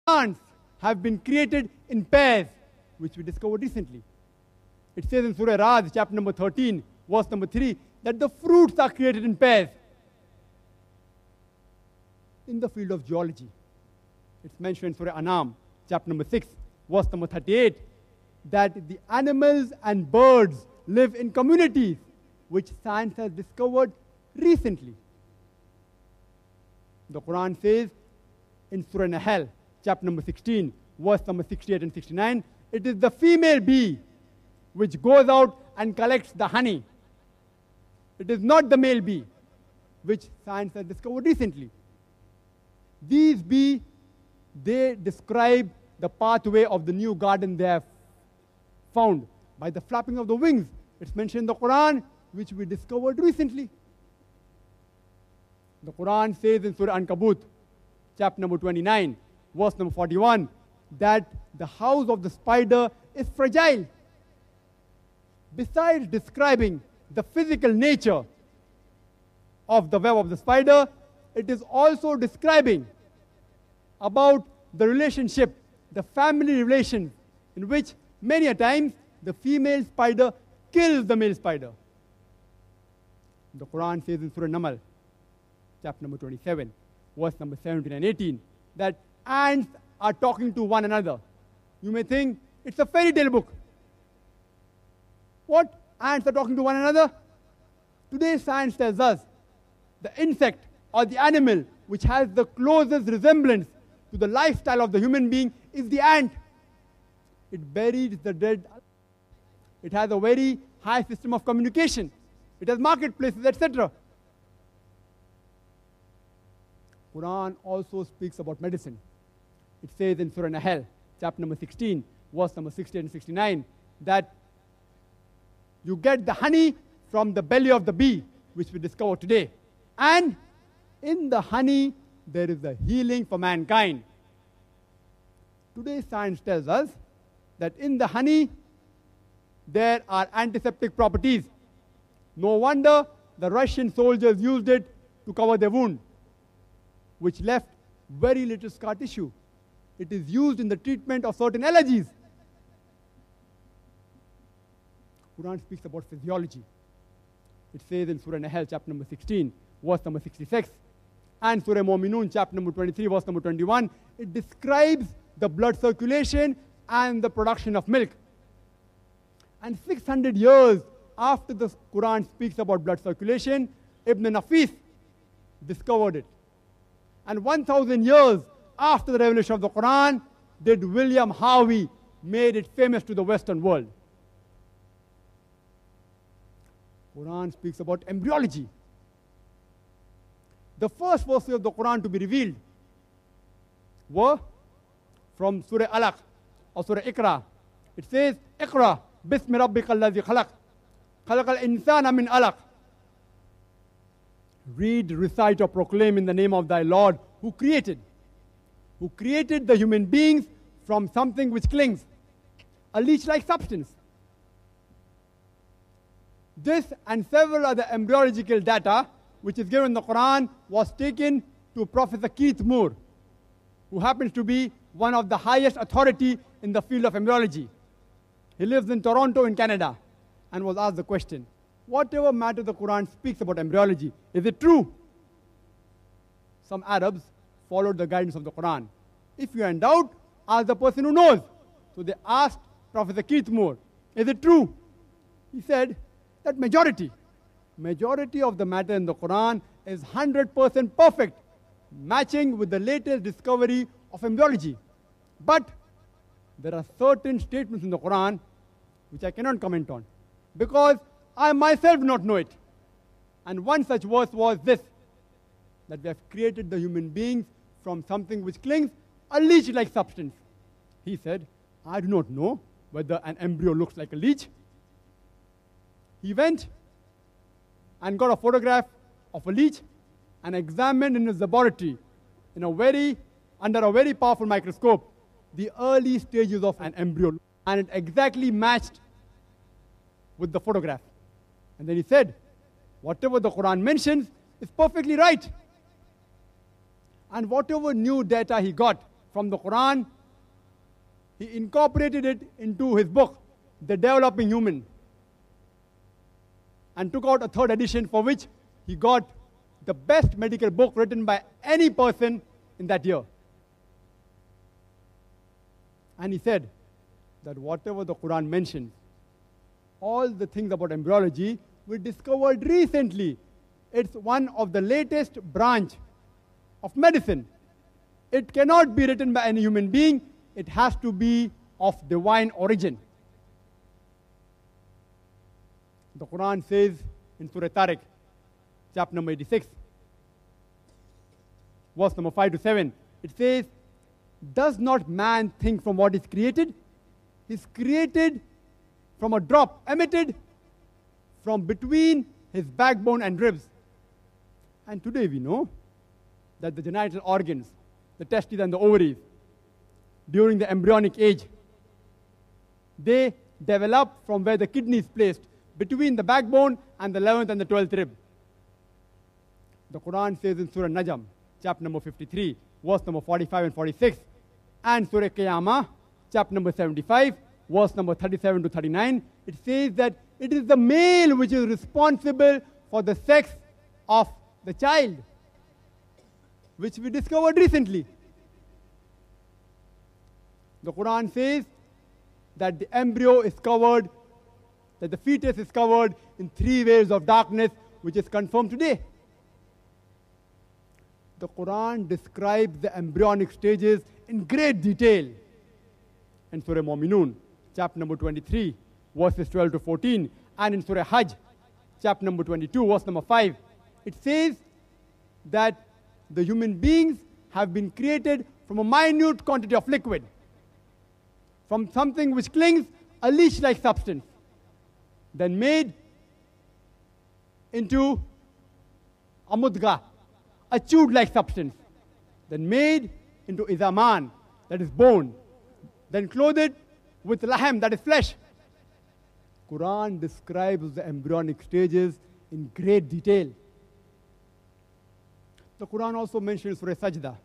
plants have been created in pairs, which we discovered recently. It says in Surah Ra'd, chapter number 13, verse number 3, that the fruits are created in pairs. In the field of geology, it's mentioned in Surah Anam, chapter number 6, verse number 38, that the animals and birds live in communities, which science has discovered recently. The Quran says in Surah Nahl, chapter number 16, verse number 68 and 69, it is the female bee which goes out and collects the honey. It is not the male bee, which science has discovered recently. These bees, they describe the pathway of the new garden they have found by the flapping of the wings. It's mentioned in the Quran, which we discovered recently. The Quran says in Surah Ankabut, chapter number 29, verse number 41, that the house of the spider is fragile. Besides describing the physical nature of the web of the spider, it is also describing about the relationship, the family relation, in which many a times the female spider kills the male spider. The Quran says in Surah Namal, chapter number 27, verse number 17 and 18, that ants are talking to one another. You may think it's a fairy tale book. What? Ants are talking to one another? Today science tells us the insect or the animal which has the closest resemblance to the lifestyle of the human being is the ant. It buries the dead. It has a very high system of communication. It has marketplaces, etc. Quran also speaks about medicine. It says in Surah Nahl, chapter number 16, verse number 60 and 69, that you get the honey from the belly of the bee, which we discovered today. And in the honey, there is a healing for mankind. Today, science tells us that in the honey, there are antiseptic properties. No wonder the Russian soldiers used it to cover their wound, which left very little scar tissue. It is used in the treatment of certain allergies. Quran speaks about physiology. It says in Surah Nahl, chapter number 16, verse number 66, and Surah Mu'minun, chapter number 23, verse number 21, it describes the blood circulation and the production of milk. And 600 years after the Quran speaks about blood circulation, Ibn Nafis discovered it. And 1,000 years after the revelation of the Quran, did William Harvey made it famous to the Western world. Quran speaks about embryology. The first verses of the Quran to be revealed were from Surah Alaq or Surah Iqra. It says, Iqra, Bismi Rabbika alladhi khalaq, khalaqal insana min alaq. Read, recite or proclaim in the name of thy Lord who created the human beings from something which clings, a leech-like substance. This and several other embryological data which is given in the Quran was taken to Professor Keith Moore, who happens to be one of the highest authority in the field of embryology. He lives in Toronto in Canada and was asked the question, whatever matter the Quran speaks about embryology, is it true? Some Arabs followed the guidance of the Quran. If you are in doubt, ask the person who knows. So they asked Professor Keith Moore, is it true? He said that majority of the matter in the Quran is 100% perfect, matching with the latest discovery of embryology. But there are certain statements in the Quran which I cannot comment on, because I myself do not know it. And one such verse was this, that we have created the human beings from something which clings, a leech-like substance. He said, I do not know whether an embryo looks like a leech. He went and got a photograph of a leech and examined in his laboratory under a very powerful microscope the early stages of an embryo, and it exactly matched with the photograph. And then he said, whatever the Quran mentions is perfectly right. And whatever new data he got from the Quran, he incorporated it into his book, The Developing Human, and took out a third edition for which he got the best medical book written by any person in that year. And he said that whatever the Quran mentions, all the things about embryology were discovered recently. It's one of the latest branch of medicine. It cannot be written by any human being. It has to be of divine origin. The Quran says in Surah Tariq, chapter number 86, verse number 5 to 7, it says, does not man think from what is created? He's created from a drop emitted from between his backbone and ribs. And today we know that the genital organs, the testes and the ovaries, during the embryonic age, they develop from where the kidney is placed, between the backbone and the 11th and the 12th rib. The Quran says in Surah Najm, chapter number 53, verse number 45 and 46, and Surah Qiyamah, chapter number 75, verse number 37 to 39, it says that it is the male which is responsible for the sex of the child, which we discovered recently. The Quran says that the embryo is covered, that the fetus is covered in 3 waves of darkness, which is confirmed today. The Quran describes the embryonic stages in great detail. In Surah Mu'minun, chapter number 23, verses 12 to 14, and in Surah Hajj, chapter number 22, verse number 5, it says that the human beings have been created from a minute quantity of liquid, from something which clings, a leech-like substance, then made into a mudga, a chewed-like substance, then made into izaman, that is bone, then clothed with lahm, that is flesh. Quran describes the embryonic stages in great detail. The Quran also mentions Surah Sajda,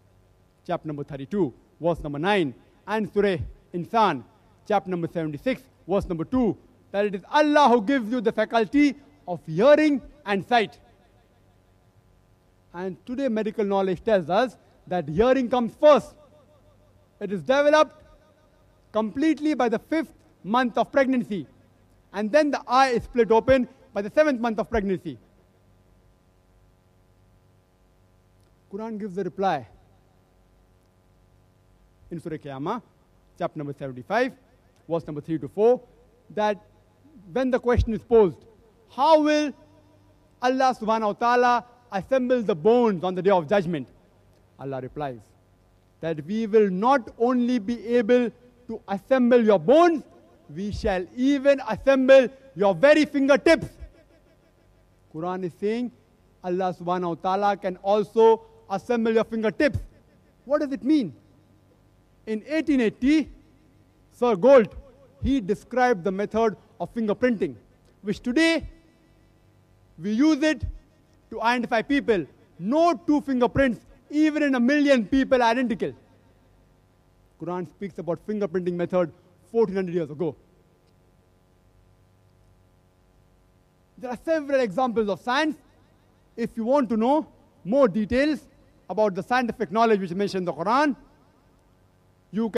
chapter number 32, verse number 9, and Surah Insan, chapter number 76, verse number 2, that it is Allah who gives you the faculty of hearing and sight. And today medical knowledge tells us that hearing comes first. It is developed completely by the 5th month of pregnancy. And then the eye is split open by the 7th month of pregnancy. Quran gives the reply in Surah Qiyamah, chapter number 75, verse number 3 to 4, that when the question is posed, how will Allah subhanahu wa ta'ala assemble the bones on the day of judgment? Allah replies that we will not only be able to assemble your bones, we shall even assemble your very fingertips. Quran is saying Allah subhanahu wa ta'ala can also assemble your fingertips. What does it mean? In 1880, Sir Gould, he described the method of fingerprinting, which today we use it to identify people. No 2 fingerprints, even in 1 million people, are identical. Quran speaks about fingerprinting method 1400 years ago. There are several examples of science. If you want to know more details about the scientific knowledge which is mentioned in the Quran, you can